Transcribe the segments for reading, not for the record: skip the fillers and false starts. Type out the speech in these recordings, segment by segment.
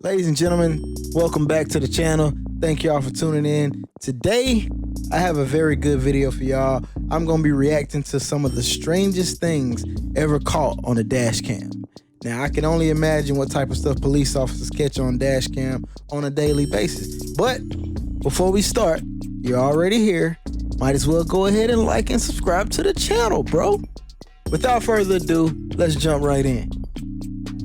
Ladies and gentlemen, welcome back to the channel. Thank y'all for tuning in. Today, I have a very good video for y'all. I'm gonna be reacting to some of the strangest things ever caught on a dash cam. Now, I can only imagine what type of stuff police officers catch on dash cam on a daily basis. But before we start, you're already here. Might as well go ahead and like and subscribe to the channel, bro. Without further ado, let's jump right in.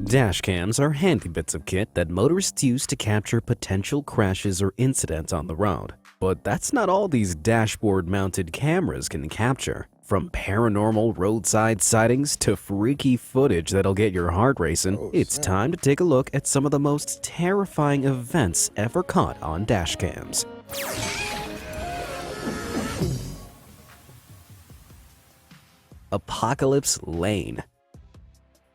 Dash cams are handy bits of kit that motorists use to capture potential crashes or incidents on the road. But that's not all these dashboard-mounted cameras can capture. From paranormal roadside sightings to freaky footage that'll get your heart racing, it's time to take a look at some of the most terrifying events ever caught on dash cams. Apocalypse Lane.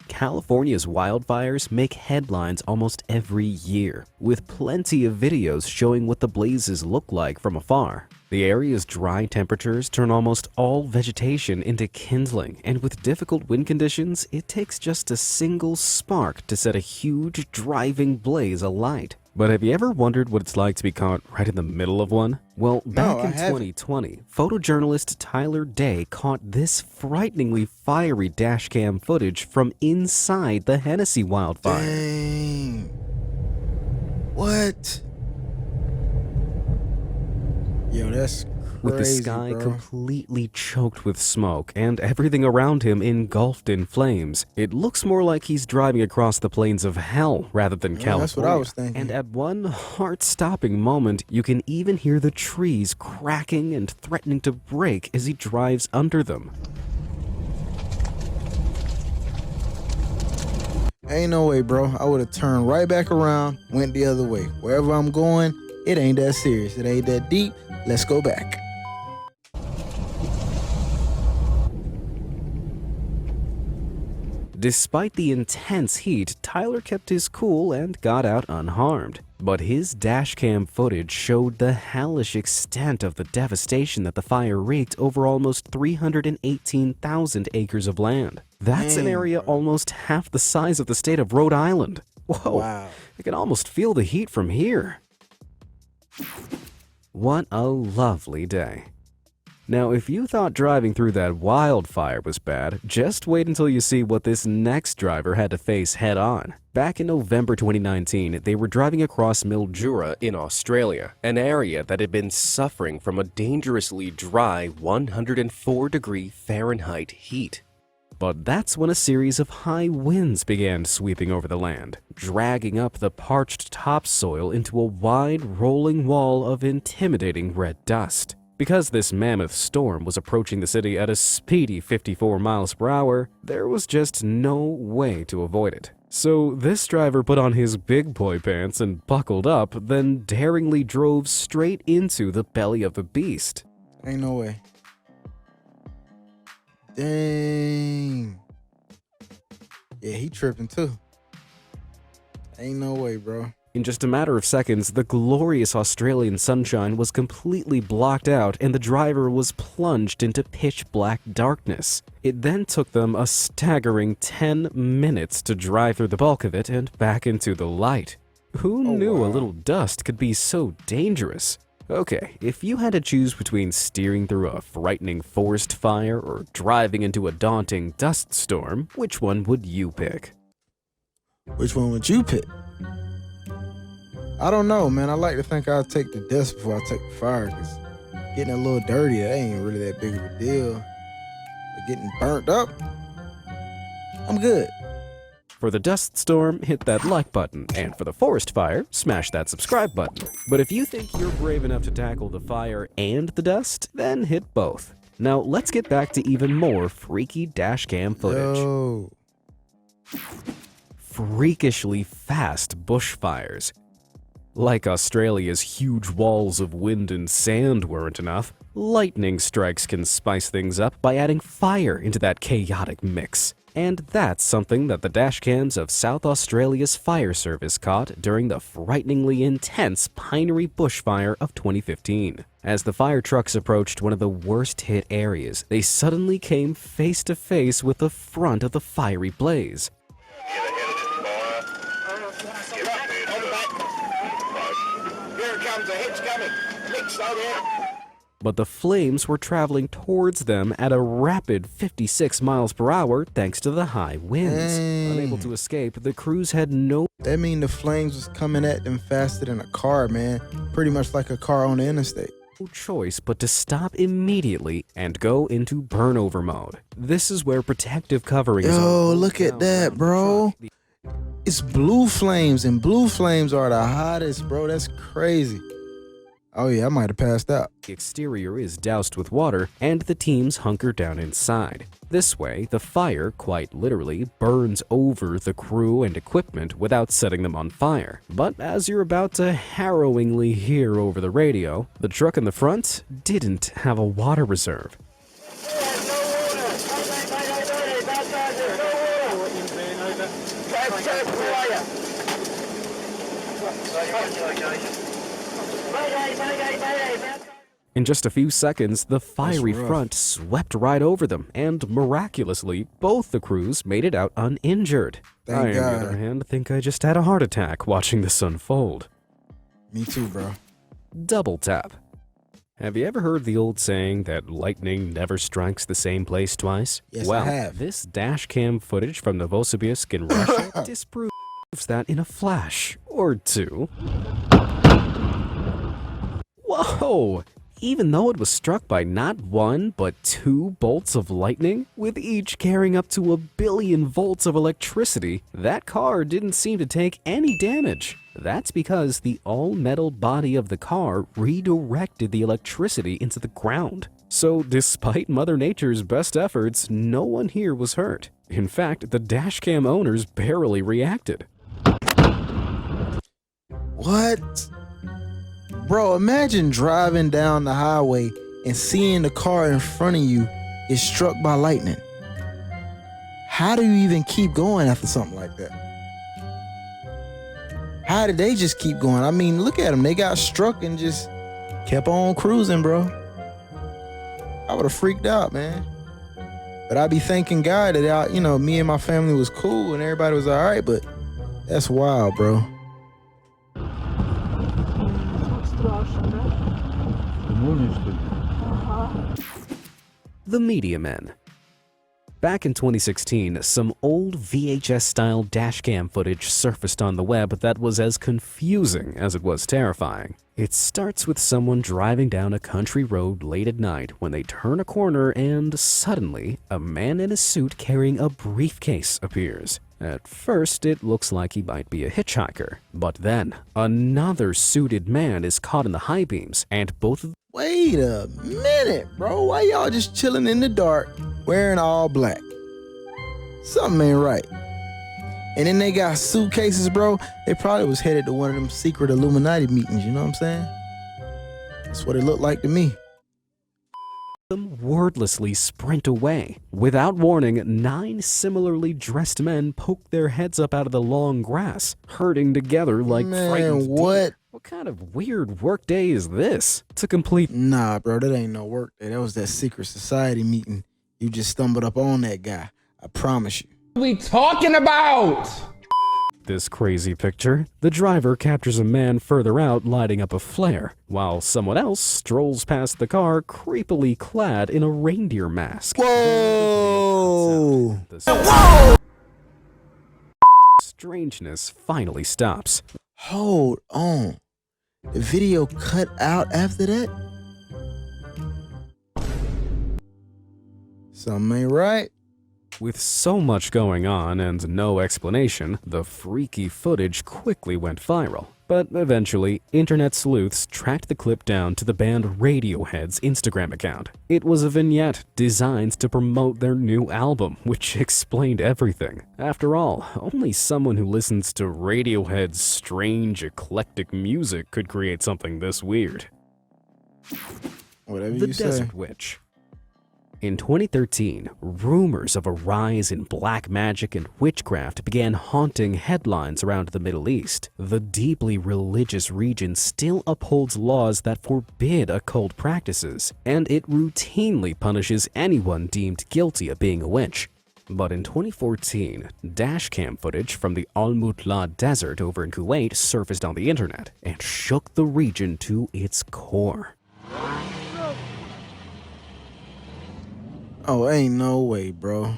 California's wildfires make headlines almost every year, with plenty of videos showing what the blazes look like from afar. The area's dry temperatures turn almost all vegetation into kindling, and with difficult wind conditions, it takes just a single spark to set a huge driving blaze alight. But have you ever wondered what it's like to be caught right in the middle of one? Well, back in 2020, photojournalist Tyler Day caught this frighteningly fiery dashcam footage from inside the Hennessy wildfire. Dang. What? Yo, that's crazy, with the sky bro. completely choked with smoke and everything around him engulfed in flames. It looks more like he's driving across the plains of hell rather than California. That's what I was thinking. And at one heart-stopping moment, you can even hear the trees cracking and threatening to break as he drives under them. Ain't no way, bro. I would have turned right back around, went the other way. Wherever I'm going, it ain't that serious. It ain't that deep. Let's go back. Despite the intense heat, Tyler kept his cool and got out unharmed. But his dashcam footage showed the hellish extent of the devastation that the fire wreaked over almost 318,000 acres of land. That's an area almost half the size of the state of Rhode Island. Whoa, Wow. I can almost feel the heat from here. What a lovely day. Now, if you thought driving through that wildfire was bad, just wait until you see what this next driver had to face head-on. Back in November 2019, they were driving across Mildura in Australia, an area that had been suffering from a dangerously dry 104-degree Fahrenheit heat. But that's when a series of high winds began sweeping over the land, dragging up the parched topsoil into a wide, rolling wall of intimidating red dust. Because this mammoth storm was approaching the city at a speedy 54 miles per hour, there was just no way to avoid it. So this driver put on his big boy pants and buckled up, then daringly drove straight into the belly of the beast. Ain't no way. Dang. Yeah, he tripping too. Ain't no way, bro. In just a matter of seconds, the glorious Australian sunshine was completely blocked out and the driver was plunged into pitch-black darkness. It then took them a staggering 10 minutes to drive through the bulk of it and back into the light. Who knew a little dust could be so dangerous? Okay, if you had to choose between steering through a frightening forest fire or driving into a daunting dust storm, which one would you pick? Which one would you pick? I don't know, man. I like to think I'll take the dust before I take the fire, because getting a little dirty, that ain't really that big of a deal. But getting burnt up, I'm good. For the dust storm, hit that like button, and for the forest fire, smash that subscribe button. But if you think you're brave enough to tackle the fire and the dust, then hit both. Now let's get back to even more freaky dashcam footage. Yo. Freakishly fast bushfires. Like Australia's huge walls of wind and sand weren't enough, lightning strikes can spice things up by adding fire into that chaotic mix. And that's something that the dashcams of South Australia's fire service caught during the frighteningly intense Pinery bushfire of 2015. As the fire trucks approached one of the worst-hit areas, they suddenly came face to face with the front of the fiery blaze. comes, the head's coming. Nick, slow down. But the flames were traveling towards them at a rapid 56 miles per hour thanks to the high winds. Dang. Unable to escape, the crews had no That mean the flames was coming at them faster than a car, man. Pretty much like a car on the interstate. choice but to stop immediately and go into burnover mode. This is where protective coverings Yo, are look at down that, around the bro. truck. It's blue flames, and blue flames are the hottest, bro. That's crazy. Oh yeah, I might have passed out. The exterior is doused with water, and the teams hunker down inside. This way, the fire, quite literally, burns over the crew and equipment without setting them on fire. But as you're about to harrowingly hear over the radio, the truck in the front didn't have a water reserve. In just a few seconds, the fiery rough. front swept right over them, and miraculously, both the crews made it out uninjured. Thank I, on the God. other hand, think I just had a heart attack watching this unfold. Me too, bro. Double tap. Have you ever heard the old saying that lightning never strikes the same place twice? Yes, I well, have. this dash cam footage from Novosibirsk in Russia disproves that in a flash or two. Whoa! Even though it was struck by not one, but two bolts of lightning, with each carrying up to 1 billion volts of electricity, that car didn't seem to take any damage. That's because the all-metal body of the car redirected the electricity into the ground. So despite Mother Nature's best efforts, no one here was hurt. In fact, the dashcam owners barely reacted. What? Bro, imagine driving down the highway and seeing the car in front of you is struck by lightning. How do you even keep going after something like that? How did they just keep going? I mean, look at them. They got struck and just kept on cruising, bro. I would have freaked out, man. But I'd be thanking God that, me and my family was cool and everybody was all right, but that's wild, bro. The Media Men. Back in 2016, some old VHS-style dashcam footage surfaced on the web that was as confusing as it was terrifying. It starts with someone driving down a country road late at night when they turn a corner and suddenly, a man in a suit carrying a briefcase appears. At first, it looks like he might be a hitchhiker, but then another suited man is caught in the high beams, and both of Wait a minute, bro. Why y'all just chilling in the dark, wearing all black? Something ain't right. And then they got suitcases, bro. They probably was headed to one of them secret Illuminati meetings, you know what I'm saying? That's what it looked like to me. them wordlessly sprint away. Without warning, 9 similarly dressed men poke their heads up out of the long grass, herding together like frightened Man, what? deer. What kind of weird workday is this? To complete Nah, bro, that ain't no work day. That was that secret society meeting. You just stumbled up on that guy. I promise you. What are we talking about? this crazy picture, the driver captures a man further out lighting up a flare, while someone else strolls past the car creepily clad in a reindeer mask. Whoa! The strangeness finally stops. Hold on. The video cut out after that? Something ain't right. With so much going on and no explanation, the freaky footage quickly went viral. But eventually, internet sleuths tracked the clip down to the band Radiohead's Instagram account. It was a vignette designed to promote their new album, which explained everything. After all, only someone who listens to Radiohead's strange, eclectic music could create something this weird. Whatever The you say. Desert Witch. In 2013, rumors of a rise in black magic and witchcraft began haunting headlines around the Middle East. The deeply religious region still upholds laws that forbid occult practices, and it routinely punishes anyone deemed guilty of being a witch. But in 2014, dashcam footage from the Al Mutla Desert over in Kuwait surfaced on the internet and shook the region to its core. Oh, ain't no way, bro.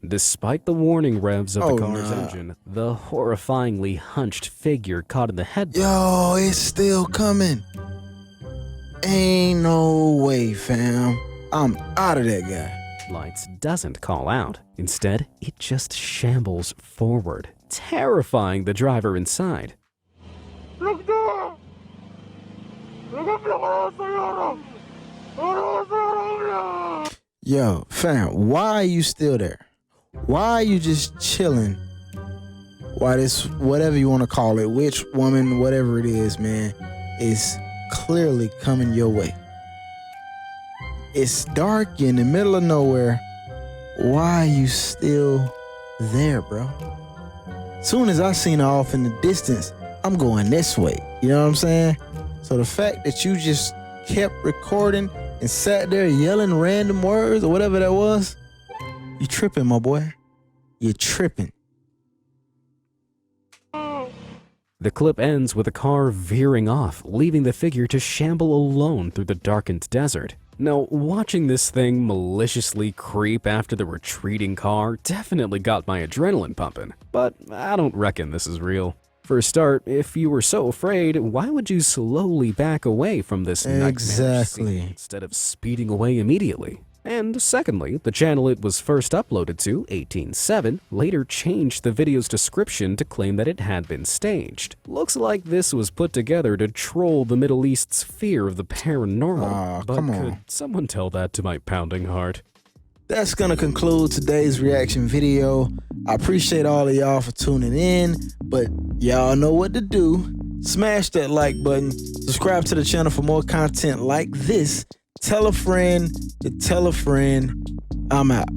Despite the warning revs of Oh, the car's nah. engine, the horrifyingly hunched figure caught in the headlights Yo, it's still coming. Ain't no way, fam. I'm out of that guy. doesn't call out. Instead, it just shambles forward, terrifying the driver inside. Yo, fam, why are you still there? Why are you just chilling? Why this, whatever you want to call it, witch, woman, whatever it is, man, is clearly coming your way. It's dark, you're in the middle of nowhere. Why are you still there, bro? Soon as I seen her off in the distance, I'm going this way. You know what I'm saying? So the fact that you just kept recording and sat there yelling random words or whatever that was, you tripping, my boy. You're tripping. The clip ends with the car veering off, leaving the figure to shamble alone through the darkened desert. Now, watching this thing maliciously creep after the retreating car definitely got my adrenaline pumping, but I don't reckon this is real. For a start, if you were so afraid, why would you slowly back away from this nightmare Exactly. scene instead of speeding away immediately? And secondly, the channel it was first uploaded to, 18/7, later changed the video's description to claim that it had been staged. Looks like this was put together to troll the Middle East's fear of the paranormal. Aw, but come on. could someone tell that to my pounding heart? That's gonna conclude today's reaction video. I appreciate all of y'all for tuning in, but y'all know what to do. Smash that like button, subscribe to the channel for more content like this. Tell a friend to tell a friend. I'm out.